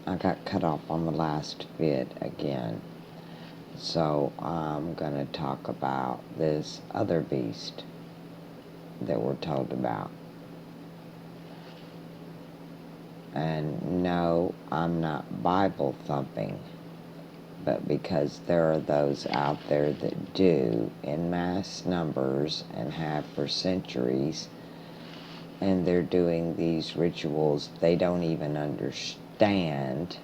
I got cut off on the last vid again. So I'm going to talk about this other beast that we're told about. And no, I'm not Bible thumping, but because there are those out there that do in mass numbers and have for centuries, and they're doing these rituals they don't even understand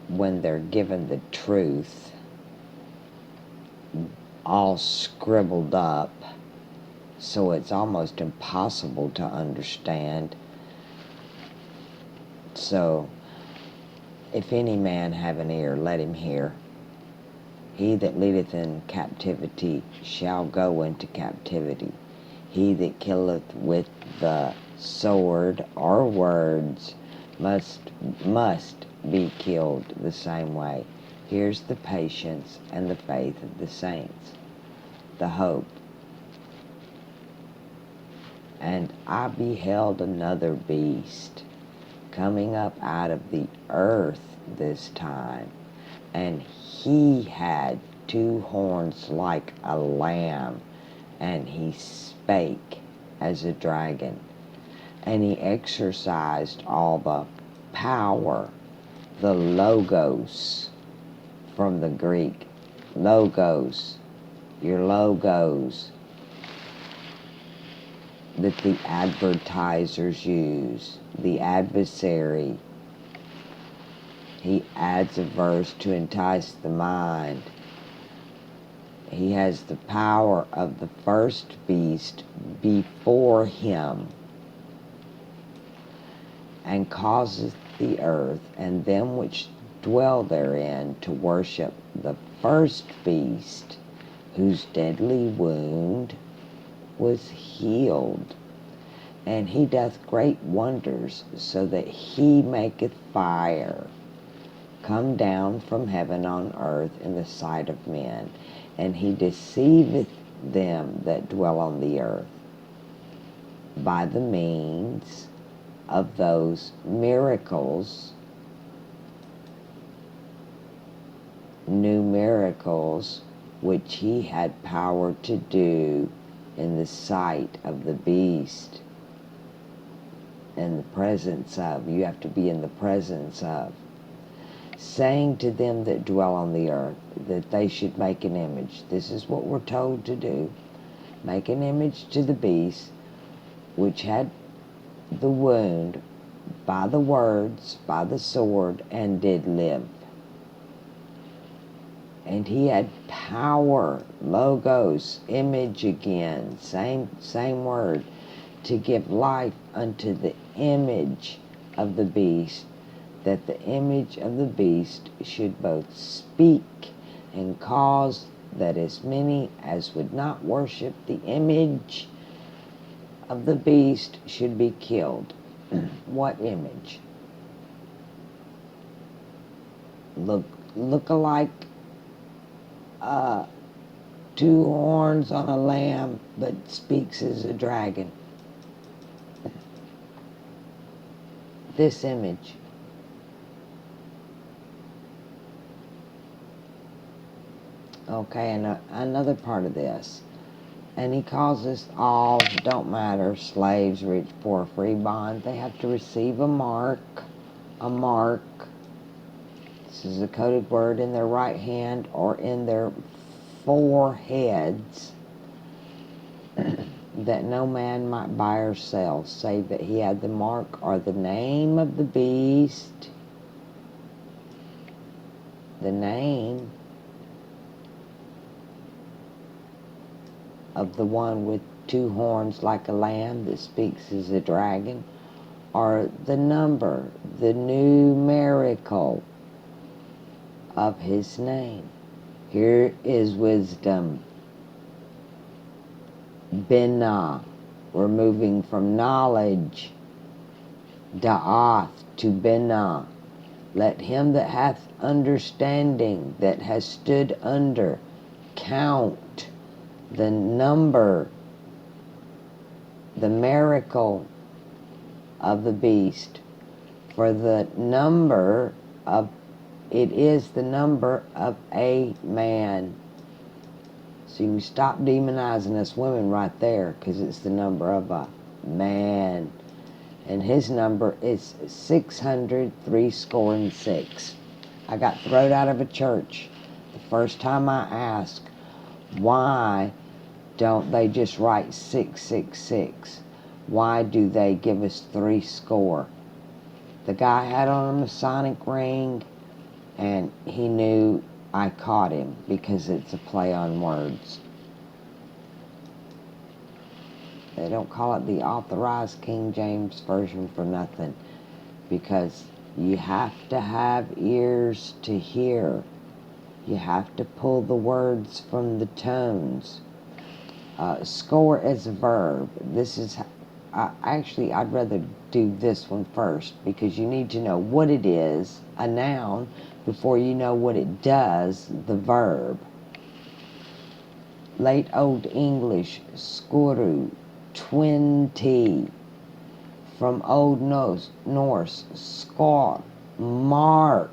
when they're given the truth all scribbled up, so it's almost impossible to understand. So, if any man have an ear, let him hear. He that leadeth in captivity shall go into captivity. He that killeth with the sword or words must be killed the same way. Here's the patience and the faith of the saints, the hope. And I beheld another beast coming up out of the earth this time, and he had 2 horns like a lamb, and he spake as a dragon, and he exercised all the power, the logos, from the Greek, logos, your logos, that the advertisers use, the adversary. He adds a verse to entice the mind. He has the power of the first beast before him, and causeth the earth and them which dwell therein to worship the first beast, whose deadly wound was healed. And he doth great wonders, so that he maketh fire come down from heaven on earth in the sight of men, and he deceiveth them that dwell on the earth by the means of those miracles, new miracles, which he had power to do in the sight of the beast, in the presence of. You have to be in the presence of. Saying to them that dwell on the earth that they should make an image. This is what we're told to do. Make an image to the beast, which had the wound by the words, by the sword, and did live. And he had power, logos, image again, same word, to give life unto the image of the beast, that the image of the beast should both speak and cause that as many as would not worship the image of the beast should be killed. What image? Look-alike 2 horns on a lamb, but speaks as a dragon. This image. Okay, and another part of this. And he calls us all, don't matter, slaves, rich, poor, free, bond. They have to receive a mark. A mark. This is a coded word in their right hand or in their foreheads, that no man might buy or sell, save that he had the mark or the name of the beast. The name of the one with 2 horns like a lamb that speaks as a dragon, or the number, the numerical of his name. Here is wisdom. Binah. We're moving from knowledge, da'ath, to binah. Let him that hath understanding, that has stood under, count the number, the miracle of the beast. For the number of, it is the number of a man. So you can stop demonizing us women right there, because it's the number of a man. And his number is 603 I got thrown out of a church the first time I asked, why don't they just write 666? Why do they give us 30? The guy had on a Masonic ring, and he knew I caught him because it's a play on words. They don't call it the Authorized King James Version for nothing, because you have to have ears to hear. You have to pull the words from the tones. Score as a verb. This is, actually, I'd rather do this one first, because you need to know what it is, a noun, before you know what it does, the verb. Late Old English, skoru, 20. From Old Norse, skar, mark,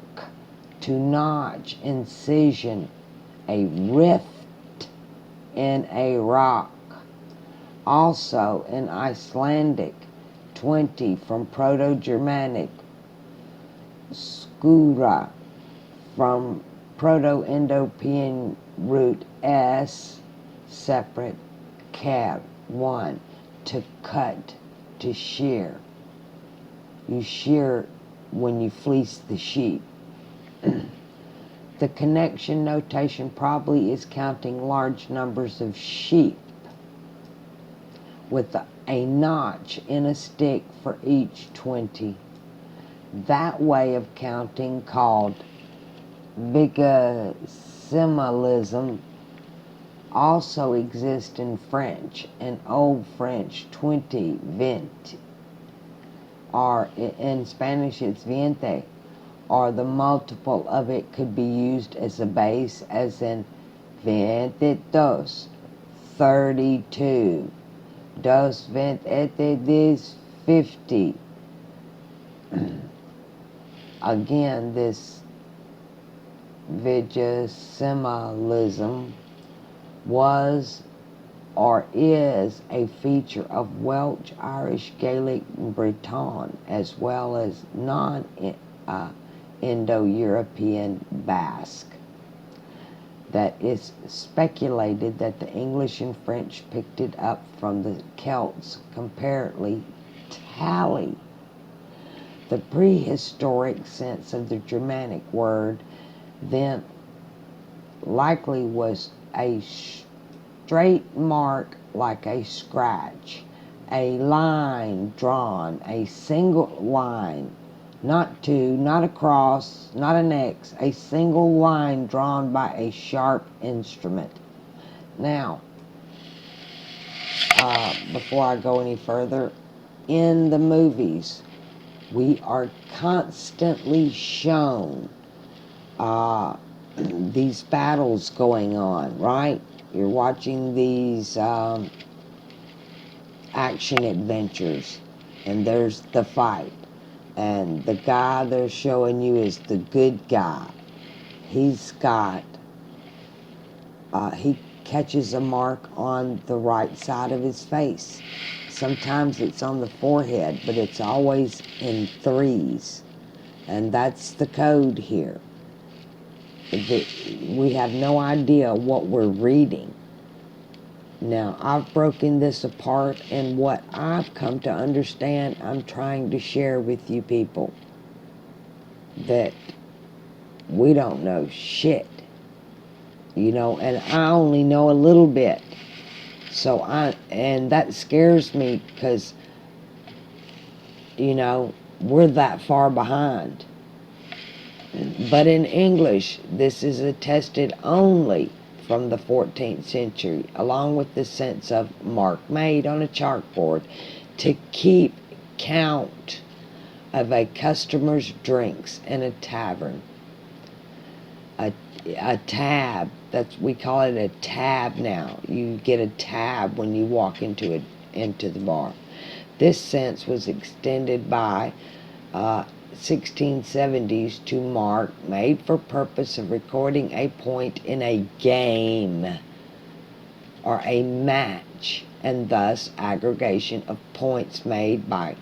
to notch, incision, a rift in a rock. Also in Icelandic, 20, from Proto-Germanic, skura, from Proto-Indo-European root s, separate, ker, 1, to cut, to shear. You shear when you fleece the sheep. The connection notation probably is counting large numbers of sheep with a notch in a stick for each 20. That way of counting, called bigesimalism, also exists in French. In Old French, 20, 20, or in Spanish it's veinte, or the multiple of it could be used as a base, as in 22, 32, dos 20, 50. Again, this vigesimalism was or is a feature of Welsh, Irish, Gaelic, and Breton, as well as non-Indo-European Basque. That it's speculated that the English and French picked it up from the Celts, comparatively tally. The prehistoric sense of the Germanic word then likely was a straight mark, like a scratch, a line drawn, a single line, not two, not a cross, not an X, a single line drawn by a sharp instrument. Now, before I go any further, in the movies, we are constantly shown these battles going on, right? You're watching these action adventures, and there's the fight, and the guy they're showing you is the good guy. He's got, he catches a mark on the right side of his face. Sometimes it's on the forehead, but it's always in threes, and that's the code here. We have no idea what we're reading. Now, I've broken this apart, and what I've come to understand, I'm trying to share with you people, that we don't know shit, and I only know a little bit. And that scares me, because, we're that far behind. But in English, this is attested only from the 14th century, along with the sense of mark made on a chalkboard to keep count of a customer's drinks in a tavern. A tab, we call it a tab now. You get a tab when you walk into the bar. This sense was extended by 1670s to mark, made for purpose of recording a point in a game or a match, and thus aggregation of points made by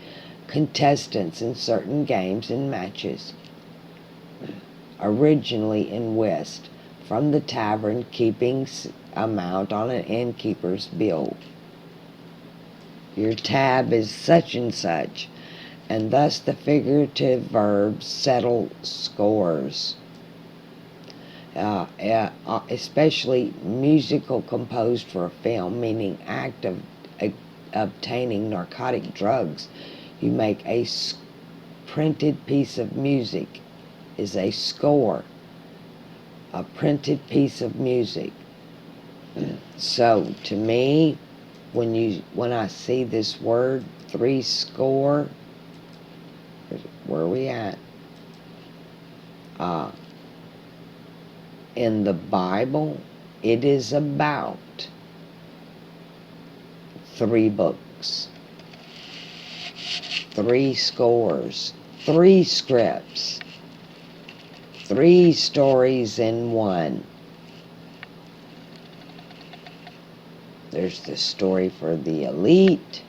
contestants in certain games and matches. Originally in West, from the tavern keeping amount on an innkeeper's bill. Your tab is such and such, and thus the figurative verbs settle scores. Especially musical composed for a film, meaning act of obtaining narcotic drugs. You make a printed piece of music is a score, a printed piece of music. So to me, when I see this word 80, where are we at? In the Bible, it is about 3 books, 3 scores, 3 scripts, 3 stories in one. There's the story for the elite,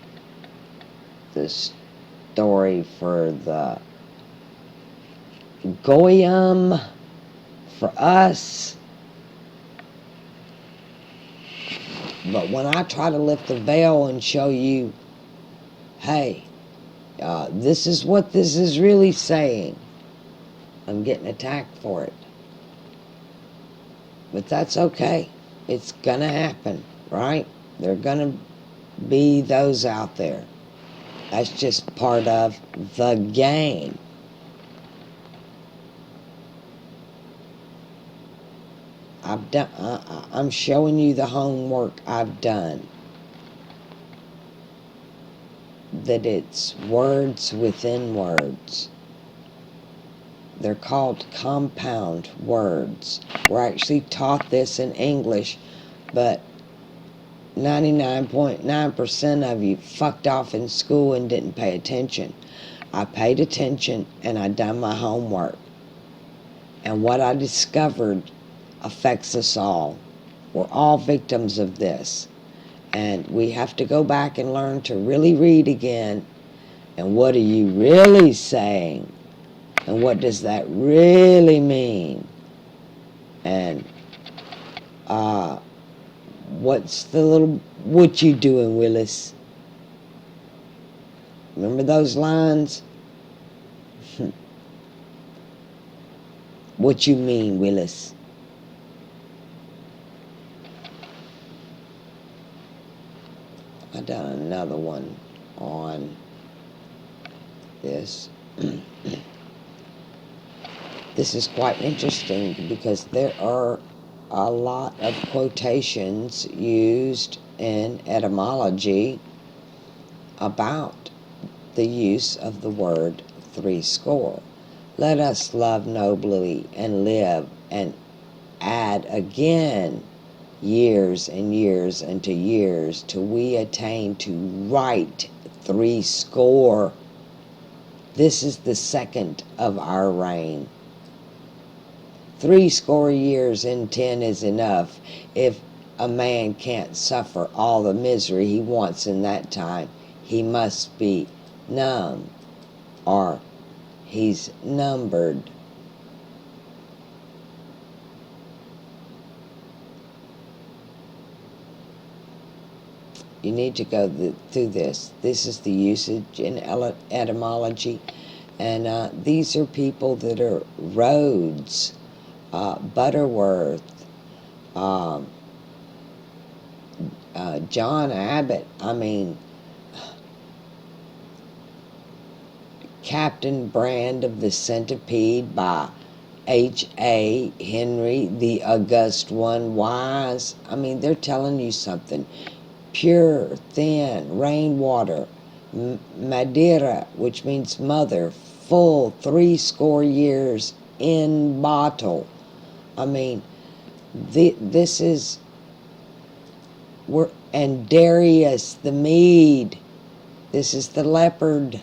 the story for the Goyim, for us. But when I try to lift the veil and show you, hey, this is what this is really saying, I'm getting attacked for it. But that's okay. It's gonna happen, right? There are gonna be those out there. That's just part of the game. I'm showing you the homework I've done. That it's words within words. They're called compound words. We're actually taught this in English, but 99.9% of you fucked off in school and didn't pay attention. I paid attention and I done my homework. And what I discovered affects us all. We're all victims of this. And we have to go back and learn to really read again. And what are you really saying? And what does that really mean? And what's the little, what you doing, Willis? Remember those lines? What you mean, Willis? I done another one on this. This is quite interesting because there are a lot of quotations used in etymology about the use of the word 80. Let us love nobly and live, and add again years and years unto years till we attain to right 80. This is the second of our reign. 80 years in 10 is enough. If a man can't suffer all the misery he wants in that time, he must be numb, or he's numbered. You need to go through this. This is the usage in etymology. And these are people that are Rhodes, Butterworth, John Abbott. I mean, Captain Brand of the Centipede by H.A. Henry, the August One Wise. I mean, they're telling you something. Pure, thin, rainwater, Madeira, which means mother, full 80 years in bottle. I mean, this is, and Darius the Mede, this is the leopard.